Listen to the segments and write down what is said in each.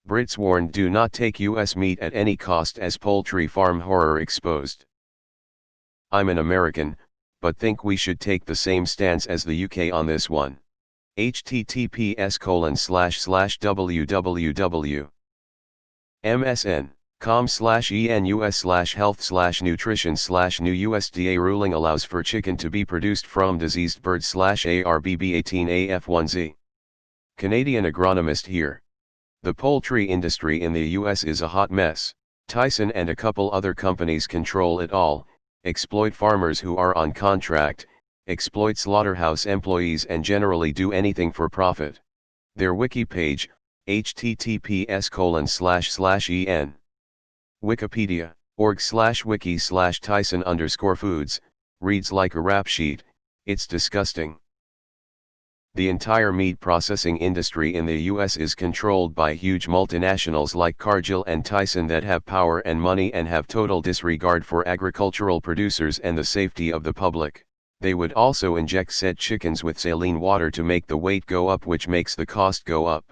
Brits warned do not take US meat at any cost as poultry farm horror exposed. I'm an American, but think we should take the same stance as the UK on this one. https://www.msn.com/enus/health/nutrition/new USDA ruling allows for chicken to be produced from diseased birds/ARBB18AF1Z. Canadian agronomist here. The poultry industry in the US is a hot mess. Tyson and a couple other companies control it all, exploit farmers who are on contract, exploit slaughterhouse employees and generally do anything for profit. Their wiki page, https://en. Wikipedia, org/wiki/Tyson_foods, reads like a rap sheet. It's disgusting. The entire meat processing industry in the US is controlled by huge multinationals like Cargill and Tyson that have power and money and have total disregard for agricultural producers and the safety of the public. They would also inject said chickens with saline water to make the weight go up, which makes the cost go up.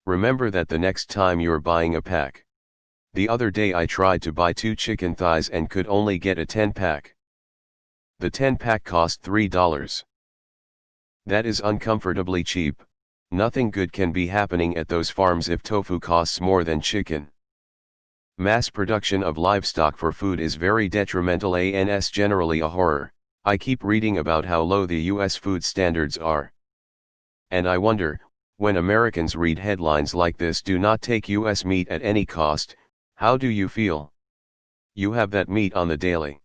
Remember that the next time you're buying a pack. The other day I tried to buy 2 chicken thighs and could only get a 10-pack. The 10-pack cost $3. That is uncomfortably cheap. Nothing good can be happening at those farms if tofu costs more than chicken. Mass production of livestock for food is very detrimental and generally a horror. I keep reading about how low the US food standards are. And I wonder, when Americans read headlines like this, do not take US meat at any cost, how do you feel? You have that meat on the daily.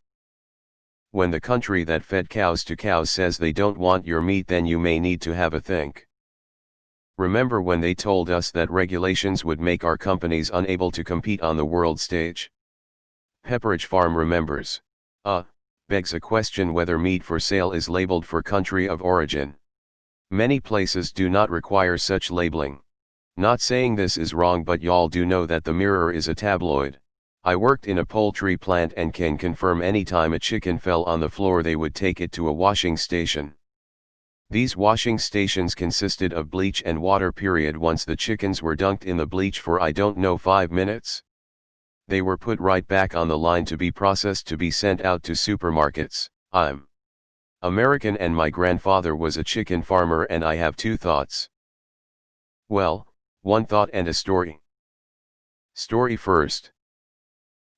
When the country that fed cows to cows says they don't want your meat, then you may need to have a think. Remember when they told us that regulations would make our companies unable to compete on the world stage? Pepperidge Farm remembers. Begs a question whether meat for sale is labeled for country of origin. Many places do not require such labeling. Not saying this is wrong, but y'all do know that the Mirror is a tabloid. I worked in a poultry plant and can confirm anytime a chicken fell on the floor they would take it to a washing station. These washing stations consisted of bleach and water. Once the chickens were dunked in the bleach for 5 minutes. They were put right back on the line to be processed to be sent out to supermarkets. I'm American and my grandfather was a chicken farmer, and I have 2 thoughts. Well, 1 thought and a story. Story first.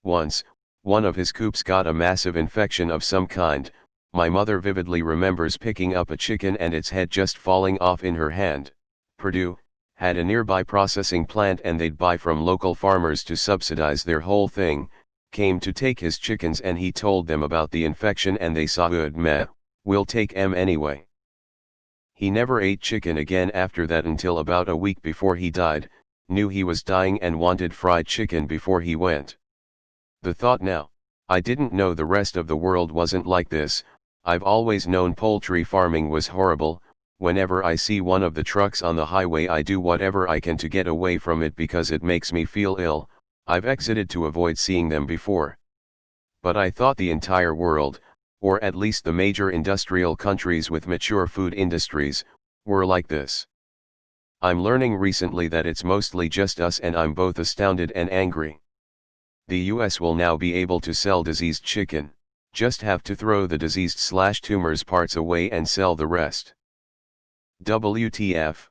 Once, one of his coops got a massive infection of some kind. My mother vividly remembers picking up a chicken and its head just falling off in her hand. Purdue had a nearby processing plant and they'd buy from local farmers to subsidize their whole thing. Came to take his chickens and he told them about the infection and they saw good, meh, we'll take 'em anyway. He never ate chicken again after that until about a week before he died, knew he was dying and wanted fried chicken before he went. The thought now, I didn't know the rest of the world wasn't like this. I've always known poultry farming was horrible. Whenever I see one of the trucks on the highway, I do whatever I can to get away from it because it makes me feel ill. I've exited to avoid seeing them before. But I thought the entire world, or at least the major industrial countries with mature food industries, were like this. I'm learning recently that it's mostly just us, and I'm both astounded and angry. The US will now be able to sell diseased chicken, just have to throw the diseased/tumors parts away and sell the rest. WTF?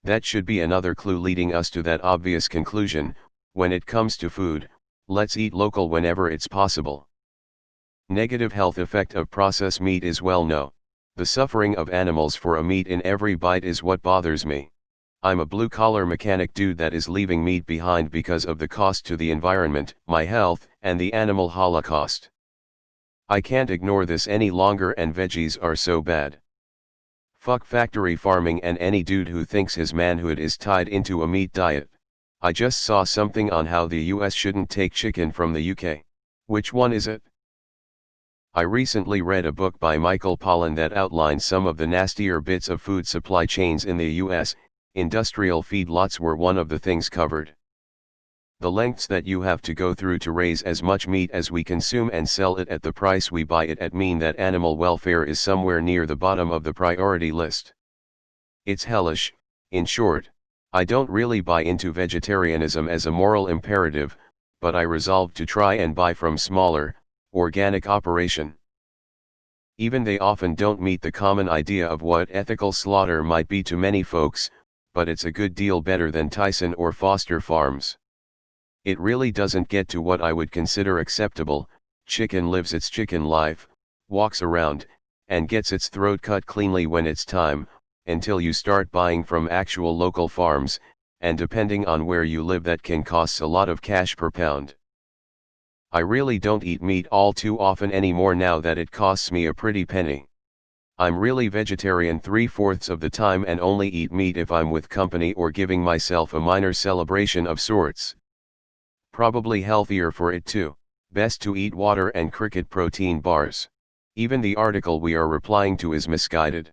That should be another clue leading us to that obvious conclusion: when it comes to food, let's eat local whenever it's possible. Negative health effect of processed meat is well known. The suffering of animals for a meat in every bite is what bothers me. I'm a blue-collar mechanic dude that is leaving meat behind because of the cost to the environment, my health, and the animal holocaust. I can't ignore this any longer, and veggies are so bad. Fuck factory farming and any dude who thinks his manhood is tied into a meat diet. I just saw something on how the US shouldn't take chicken from the UK. Which one is it? I recently read a book by Michael Pollan that outlines some of the nastier bits of food supply chains in the US. Industrial feedlots were one of the things covered. The lengths that you have to go through to raise as much meat as we consume and sell it at the price we buy it at mean that animal welfare is somewhere near the bottom of the priority list. It's hellish, in short. I don't really buy into vegetarianism as a moral imperative, but I resolved to try and buy from smaller, organic operation. Even they often don't meet the common idea of what ethical slaughter might be to many folks, but it's a good deal better than Tyson or Foster Farms. It really doesn't get to what I would consider acceptable. Chicken lives its chicken life, walks around, and gets its throat cut cleanly when it's time, until you start buying from actual local farms, and depending on where you live that can cost a lot of cash per pound. I really don't eat meat all too often anymore now that it costs me a pretty penny. I'm really vegetarian 3/4 of the time and only eat meat if I'm with company or giving myself a minor celebration of sorts. Probably healthier for it too. Best to eat water and cricket protein bars. Even the article we are replying to is misguided.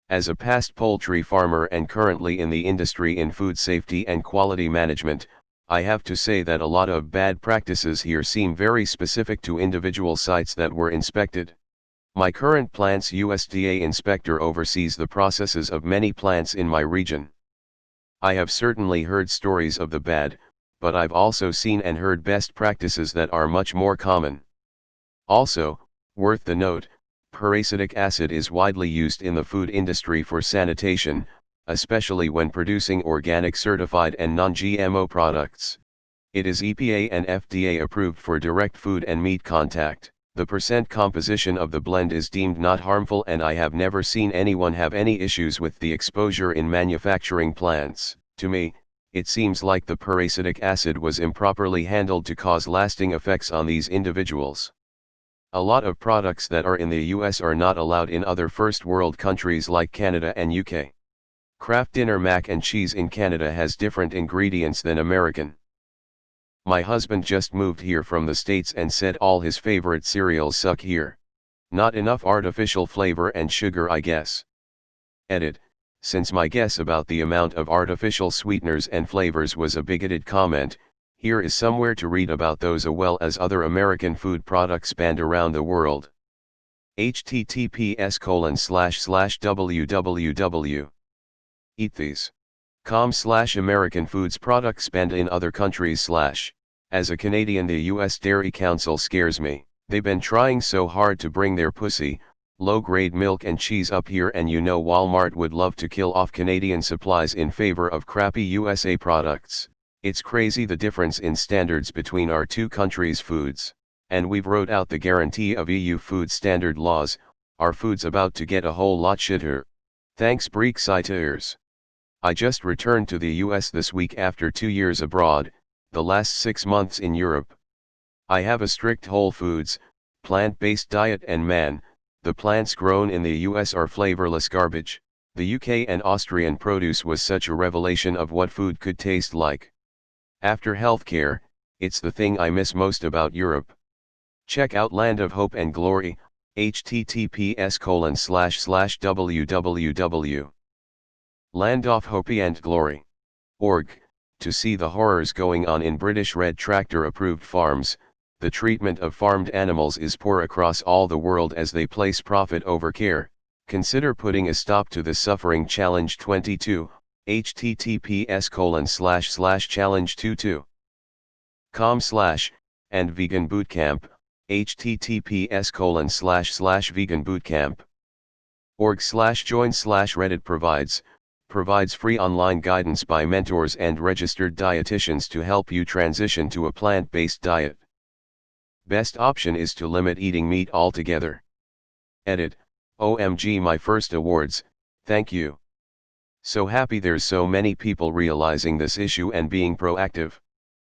As a past poultry farmer and currently in the industry in food safety and quality management, I have to say that a lot of bad practices here seem very specific to individual sites that were inspected. My current plant's USDA inspector oversees the processes of many plants in my region. I have certainly heard stories of the bad, but I've also seen and heard best practices that are much more common. Also, worth the note, peracetic acid is widely used in the food industry for sanitation, especially when producing organic certified and non-GMO products. It is EPA and FDA approved for direct food and meat contact. The percent composition of the blend is deemed not harmful and I have never seen anyone have any issues with the exposure in manufacturing plants. To me, it seems like the peracetic acid was improperly handled to cause lasting effects on these individuals. A lot of products that are in the US are not allowed in other first world countries like Canada and UK. Kraft Dinner mac and cheese in Canada has different ingredients than American. My husband just moved here from the States and said all his favorite cereals suck here. Not enough artificial flavor and sugar, I guess. Edit. Since my guess about the amount of artificial sweeteners and flavors was a bigoted comment, here is somewhere to read about those as well as other American food products banned around the world. https://www. eatthese.com/American foods products banned in other countries/ As a Canadian, the US Dairy Council scares me. They've been trying so hard to bring their pussy, low-grade milk and cheese up here, and you know Walmart would love to kill off Canadian supplies in favor of crappy USA products. It's crazy the difference in standards between our two countries' foods. And we've wrote out the guarantee of EU food standard laws, our food's about to get a whole lot shitter. Thanks Brexiteers. I just returned to the US this week after 2 years abroad, the last 6 months in Europe. I have a strict whole foods, plant-based diet and man, the plants grown in the US are flavorless garbage. The UK and Austrian produce was such a revelation of what food could taste like. After healthcare, it's the thing I miss most about Europe. Check out Land of Hope and Glory, https://www. landofhopeandglory.org, to see the horrors going on in British Red Tractor approved farms. The treatment of farmed animals is poor across all the world as they place profit over care. Consider putting a stop to the suffering. Challenge 22, https://challenge22.com/ and Vegan Bootcamp, https://veganbootcamp.org/join/Reddit provides free online guidance by mentors and registered dietitians to help you transition to a plant-based diet. Best option is to limit eating meat altogether. Edit. OMG, my first awards, thank you. So happy there's so many people realizing this issue and being proactive.